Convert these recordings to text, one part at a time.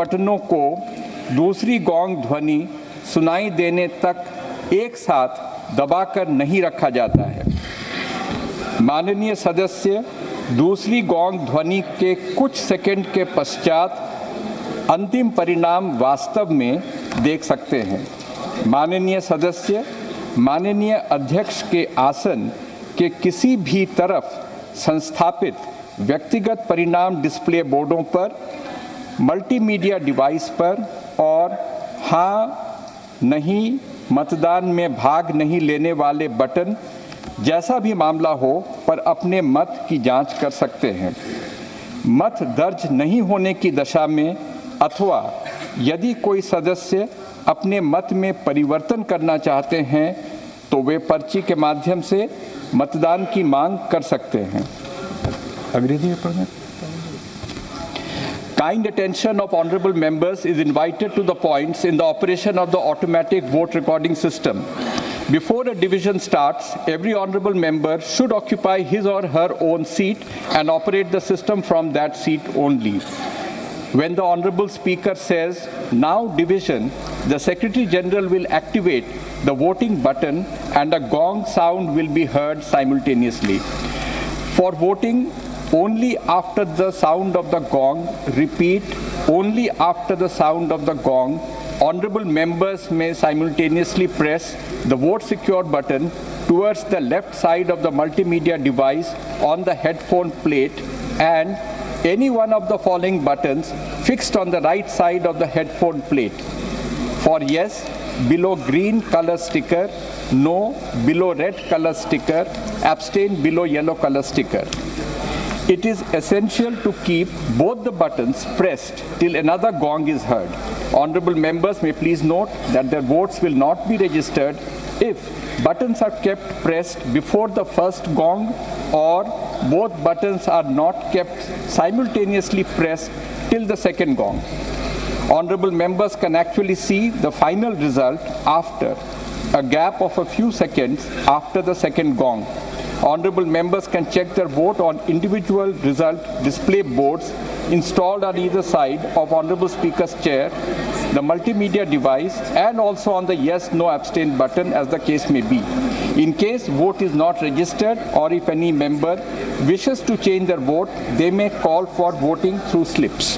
बटनों को दूसरी गोंग ध्वनि सुनाई देने तक एक साथ दबाकर नहीं रखा जाता है। माननीय सदस्य दूसरी गोंग ध्वनि के कुछ सेकंड के पश्चात अंतिम परिणाम वास्तव में देख सकते हैं। माननीय सदस्य माननीय अध्यक्ष के आसन के किसी भी तरफ संस्थापित व्यक्तिगत परिणाम डिस्प्ले बोर्डों पर, मल्टीमीडिया डिवाइस पर और हाँ नहीं मतदान में भाग नहीं लेने वाले बटन जैसा भी मामला हो पर अपने मत की जांच कर सकते हैं। मत दर्ज नहीं होने की दशा में अथवा यदि कोई सदस्य अपने मत में परिवर्तन करना चाहते हैं तो वे पर्ची के माध्यम से मतदान की मांग कर सकते हैं। अंग्रेजी में पढ़ना। Kind attention of honorable members is invited to the points in the operation of the automatic vote recording system. Before a division starts, every honorable member should occupy his or her own seat and operate the system from that seat only. When the honorable speaker says, "Now division," the Secretary General will activate the voting button and a gong sound will be heard simultaneously. For voting, only after the sound of the gong, repeat, only after the sound of the gong, honorable members may simultaneously press the vote secure button towards the left side of the multimedia device on the headphone plate and any one of the following buttons fixed on the right side of the headphone plate. For yes, below green color sticker, no below red color sticker, abstain below yellow color sticker. It is essential to keep both the buttons pressed till another gong is heard. Honorable members may please note that their votes will not be registered if buttons are kept pressed before the first gong or both buttons are not kept simultaneously pressed till the second gong. Honorable members can actually see the final result after a gap of a few seconds after the second gong. Honorable members can check their vote on individual result display boards installed on either side of Honorable Speaker's chair, the multimedia device, and also on the yes, no, abstain button as the case may be. In case vote is not registered or if any member wishes to change their vote, they may call for voting through slips.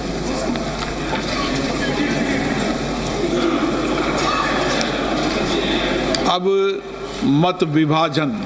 अब मत विभाजन।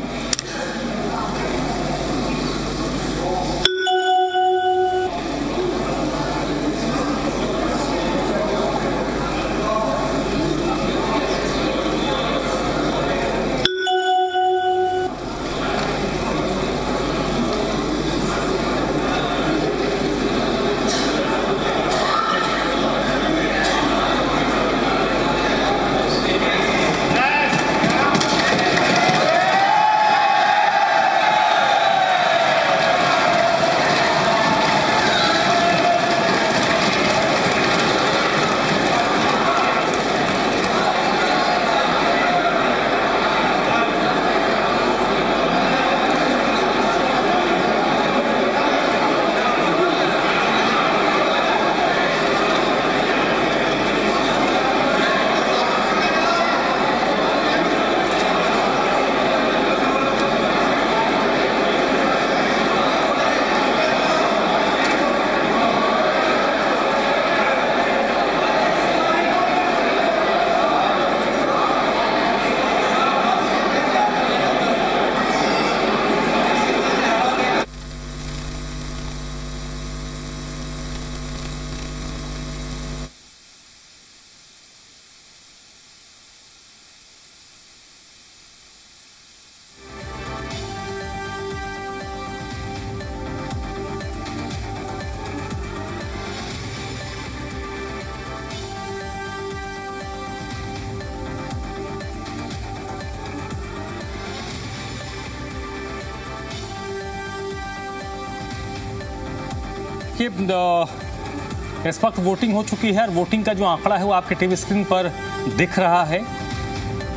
कि इस वक्त voting हो चुकी है और वोटिंग का जो आंकड़ा है वो आपके टीवी स्क्रीन पर दिख रहा है।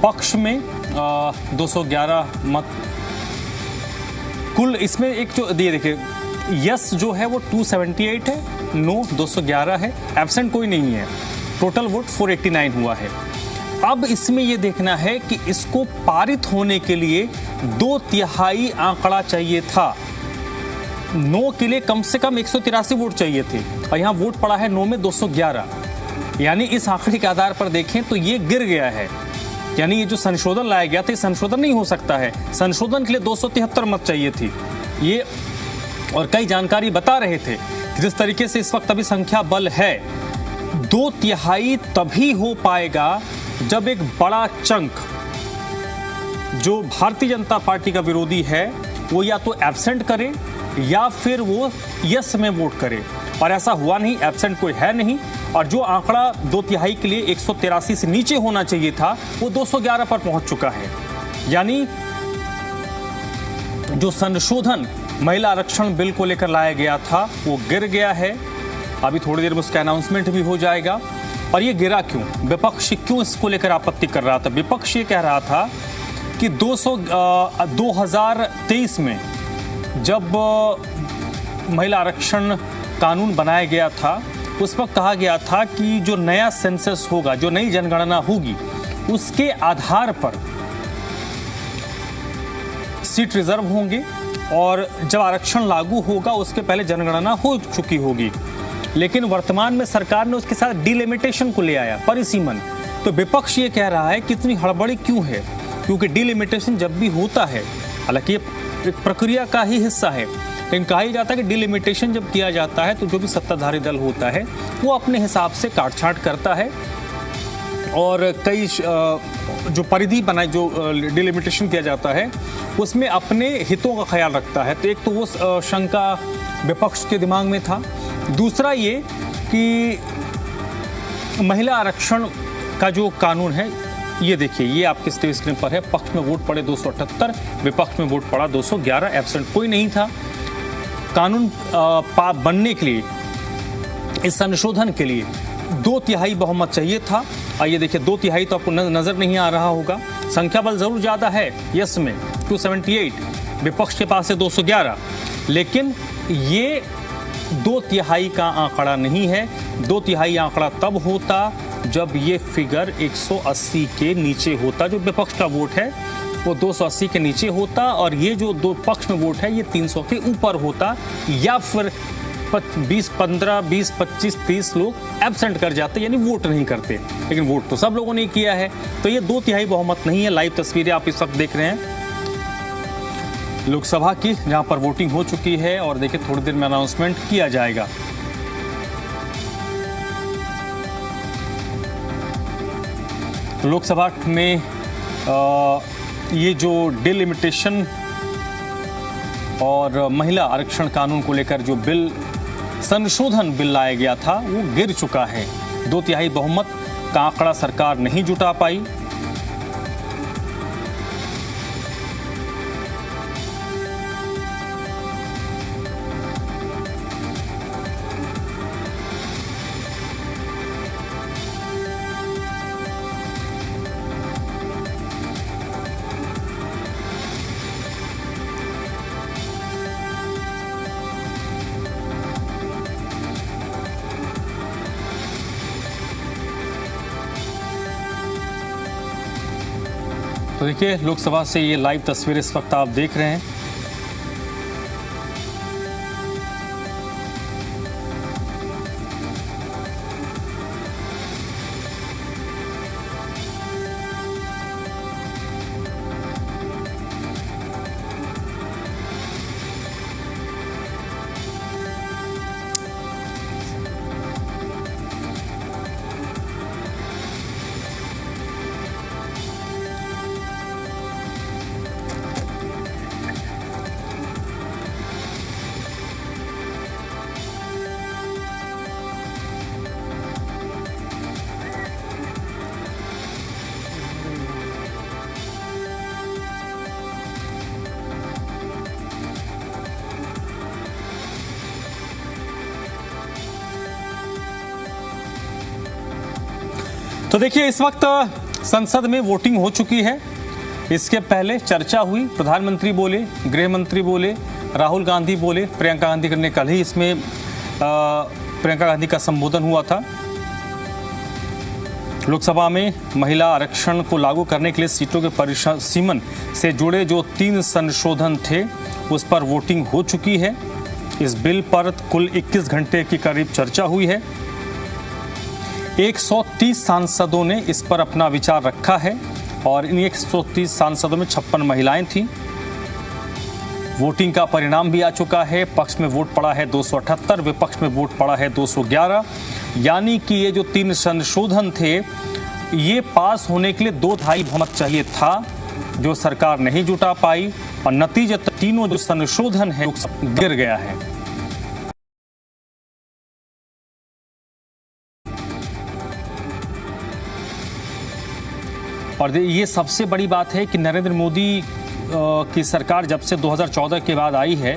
पक्ष में 211 मत, कुल इसमें एक जो ये देखिए यस जो है वो 278 है, नो 211 है, एब्सेंट कोई नहीं है। टोटल वोट 489 हुआ है। अब इसमें यह देखना है कि इसको पारित होने के लिए 2/3 आंकड़ा चाहिए था। नो के लिए कम से कम 183 वोट चाहिए थे और यहाँ वोट पड़ा है नो में 211, यानी इस आंकड़े के आधार पर देखें तो ये गिर गया है। यानी ये जो संशोधन लाया गया था ये संशोधन नहीं हो सकता है। संशोधन के लिए 273 मत चाहिए थी ये, और कई जानकारी बता रहे थे कि जिस तरीके से इस वक्त अभी संख्या बल है, 2/3 तभी हो पाएगा जब एक बड़ा चंक जो भारतीय जनता पार्टी का विरोधी है वो या तो एब्सेंट करे या फिर वो यस में वोट करे, और ऐसा हुआ नहीं। एब्सेंट कोई है नहीं, और जो आंकड़ा 2/3 के लिए 183 से नीचे होना चाहिए था वो 211 पर पहुंच चुका है। यानी जो संशोधन महिला आरक्षण बिल को लेकर लाया गया था वो गिर गया है। अभी थोड़ी देर में उसका अनाउंसमेंट भी हो जाएगा। और ये गिरा क्यों, विपक्ष क्यों इसको लेकर आपत्ति कर रहा था? विपक्ष ये कह रहा था कि 2023 में जब महिला आरक्षण कानून बनाया गया था उस वक्त कहा गया था कि जो नया सेंसस होगा, जो नई जनगणना होगी, उसके आधार पर सीट रिजर्व होंगे और जब आरक्षण लागू होगा उसके पहले जनगणना हो चुकी होगी। लेकिन वर्तमान में सरकार ने उसके साथ डिलिमिटेशन को ले आया, परिसीमन। तो विपक्ष ये कह रहा है कि इतनी हड़बड़ी क्यों है, क्योंकि डिलिमिटेशन जब भी होता है, हालांकि ये एक प्रक्रिया का ही हिस्सा है, लेकिन कहा ही जाता है कि डिलिमिटेशन जब किया जाता है तो जो भी सत्ताधारी दल होता है वो अपने हिसाब से काट-छांट करता है और कई जो परिधि बनाई, जो डिलिमिटेशन किया जाता है उसमें अपने हितों का ख्याल रखता है। तो एक तो वो शंका विपक्ष के दिमाग में था। दूसरा ये कि महिला आरक्षण का जो कानून है, ये देखिए, ये आपके स्क्रीन पर है। पक्ष में वोट पड़े 278, विपक्ष में वोट पड़ा 211, एब्सेंट कोई नहीं था। कानून बनने के लिए, इस संशोधन के लिए 2/3 बहुमत चाहिए था। और ये देखिए 2/3 तो आपको नजर नहीं आ रहा होगा। संख्या बल जरूर ज्यादा है यस में 278, विपक्ष के पास है 211, लेकिन ये 2/3 का आंकड़ा नहीं है। 2/3 आंकड़ा तब होता जब ये फिगर 180 के नीचे होता। जो विपक्ष का वोट है वो 280 के नीचे होता, और ये जो दो पक्ष में वोट है ये 300 के ऊपर होता, या फिर 20, 15, 20, 25, 30 लोग एब्सेंट कर जाते, यानी वोट नहीं करते। लेकिन वोट तो सब लोगों ने किया है, तो ये 2/3 बहुमत नहीं है। लाइव तस्वीरें आप इस वक्त देख रहे हैं लोकसभा की, जहां पर वोटिंग हो चुकी है, और देखिए थोड़ी देर में अनाउंसमेंट किया जाएगा। लोकसभा में ये जो डिलिमिटेशन और महिला आरक्षण कानून को लेकर जो बिल, संशोधन बिल लाया गया था, वो गिर चुका है। 2/3 बहुमत का आंकड़ा सरकार नहीं जुटा पाई। तो देखिए लोकसभा से ये लाइव तस्वीर इस वक्त आप देख रहे हैं। तो देखिए इस वक्त संसद में वोटिंग हो चुकी है। इसके पहले चर्चा हुई, प्रधानमंत्री बोले, गृह मंत्री बोले, राहुल गांधी बोले, प्रियंका गांधी ने कल ही इसमें प्रियंका गांधी का संबोधन हुआ था। लोकसभा में महिला आरक्षण को लागू करने के लिए सीटों के परिसीमन से जुड़े जो 3 संशोधन थे उस पर वोटिंग हो चुकी है। इस बिल पर कुल 21 घंटे की करीब चर्चा हुई है। 130 सांसदों ने इस पर अपना विचार रखा है और इन 130 सांसदों में 56 महिलाएं थीं। वोटिंग का परिणाम भी आ चुका है। पक्ष में वोट पड़ा है 278, विपक्ष में वोट पड़ा है 211। यानी कि ये जो 3 संशोधन थे ये पास होने के लिए 2/2 बहुमत चाहिए था, जो सरकार नहीं जुटा पाई और नतीजतन तीनों जो संशोधन है गिर गया है। और ये सबसे बड़ी बात है कि नरेंद्र मोदी की सरकार जब से 2014 के बाद आई है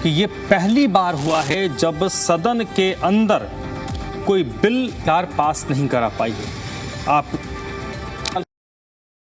कि ये पहली बार हुआ है जब सदन के अंदर कोई बिल पास नहीं करा पाई है। आप